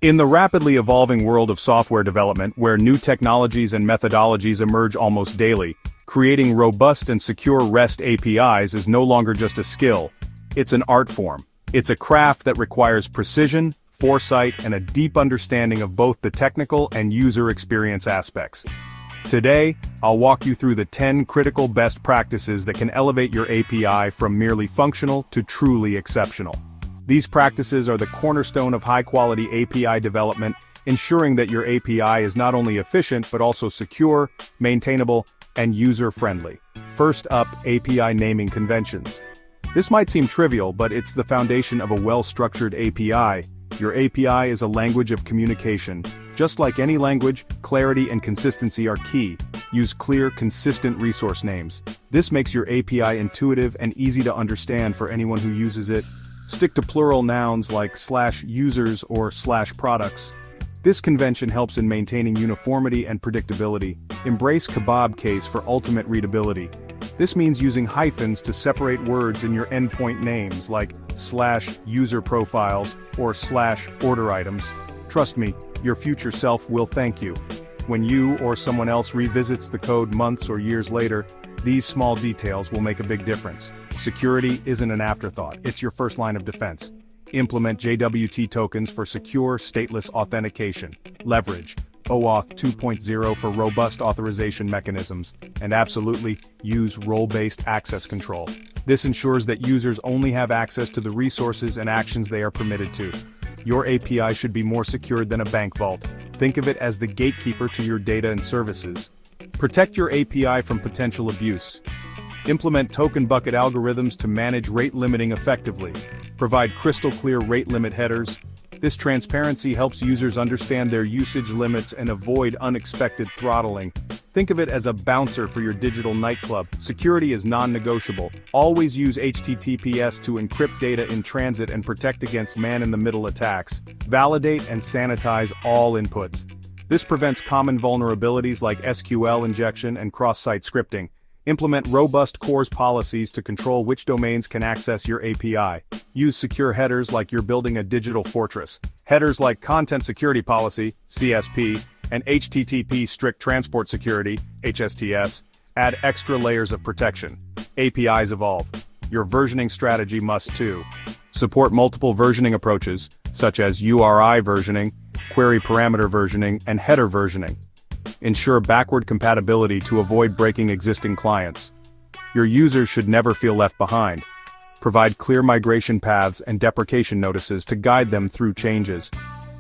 In the rapidly evolving world of software development, where new technologies and methodologies emerge almost daily, creating robust and secure REST APIs is no longer just a skill. It's an art form. It's a craft that requires precision, foresight, and a deep understanding of both the technical and user experience aspects. Today, I'll walk you through the 10 critical best practices that can elevate your API from merely functional to truly exceptional. These practices are the cornerstone of high-quality API development, ensuring that your API is not only efficient but also secure, maintainable, and user-friendly. First up, API naming conventions. This might seem trivial, but it's the foundation of a well-structured API. Your API is a language of communication. Just like any language, clarity and consistency are key. Use clear, consistent resource names. This makes your API intuitive and easy to understand for anyone who uses it. Stick to plural nouns like /users or /products. This convention helps in maintaining uniformity and predictability. Embrace kebab-case for ultimate readability. This means using hyphens to separate words in your endpoint names like /user profiles or /order items. Trust me, your future self will thank you. When you or someone else revisits the code months or years later, these small details will make a big difference. Security isn't an afterthought, it's your first line of defense. Implement JWT tokens for secure, stateless authentication. Leverage OAuth 2.0 for robust authorization mechanisms. And absolutely, use role-based access control. This ensures that users only have access to the resources and actions they are permitted to. Your API should be more secured than a bank vault. Think of it as the gatekeeper to your data and services. Protect your API from potential abuse. Implement token bucket algorithms to manage rate limiting effectively. Provide crystal clear rate limit headers. This transparency helps users understand their usage limits and avoid unexpected throttling. Think of it as a bouncer for your digital nightclub. Security is non-negotiable. Always use HTTPS to encrypt data in transit and protect against man-in-the-middle attacks. Validate and sanitize all inputs. This prevents common vulnerabilities like SQL injection and cross-site scripting. Implement robust CORS policies to control which domains can access your API. Use secure headers like you're building a digital fortress. Headers like Content Security Policy, CSP, and HTTP Strict Transport Security, HSTS, add extra layers of protection. APIs evolve. Your versioning strategy must too. Support multiple versioning approaches, such as URI versioning, query parameter versioning, and header versioning. Ensure backward compatibility to avoid breaking existing clients. Your users should never feel left behind. Provide clear migration paths and deprecation notices to guide them through changes.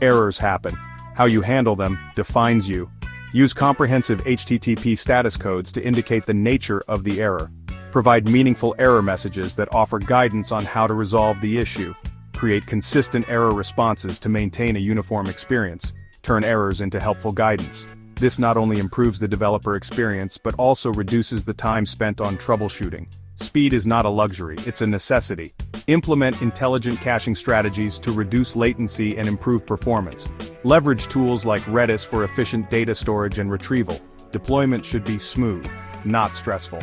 Errors happen. How you handle them defines you. Use comprehensive HTTP status codes to indicate the nature of the error. Provide meaningful error messages that offer guidance on how to resolve the issue. Create consistent error responses to maintain a uniform experience. Turn errors into helpful guidance. This not only improves the developer experience but also reduces the time spent on troubleshooting. Speed is not a luxury, it's a necessity. Implement intelligent caching strategies to reduce latency and improve performance. Leverage tools like Redis for efficient data storage and retrieval. Deployment should be smooth, not stressful.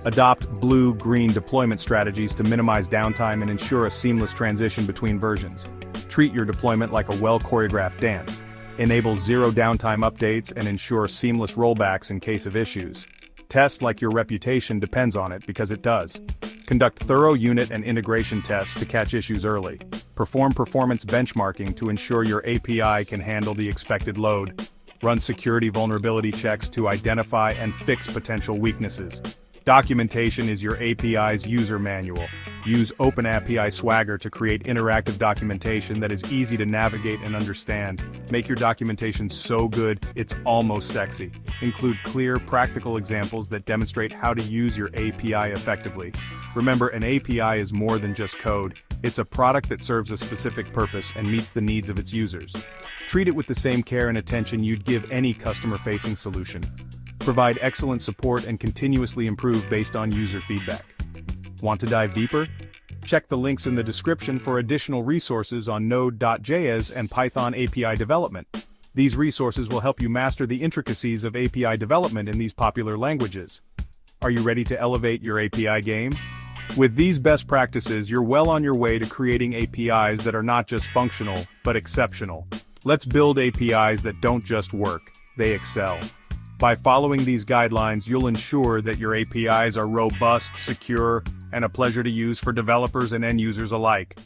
Adopt blue-green deployment strategies to minimize downtime and ensure a seamless transition between versions. Treat your deployment like a well-choreographed dance. Enable zero downtime updates and ensure seamless rollbacks in case of issues. Test like your reputation depends on it, because it does. Conduct thorough unit and integration tests to catch issues early. Perform performance benchmarking to ensure your API can handle the expected load. Run security vulnerability checks to identify and fix potential weaknesses. Documentation is your API's user manual. Use OpenAPI Swagger to create interactive documentation that is easy to navigate and understand. Make your documentation so good, it's almost sexy. Include clear, practical examples that demonstrate how to use your API effectively. Remember, an API is more than just code. It's a product that serves a specific purpose and meets the needs of its users. Treat it with the same care and attention you'd give any customer-facing solution. Provide excellent support and continuously improve based on user feedback. Want to dive deeper? Check the links in the description for additional resources on Node.js and Python API development. These resources will help you master the intricacies of API development in these popular languages. Are you ready to elevate your API game? With these best practices, you're well on your way to creating APIs that are not just functional, but exceptional. Let's build APIs that don't just work, they excel. By following these guidelines, you'll ensure that your APIs are robust, secure, and a pleasure to use for developers and end users alike.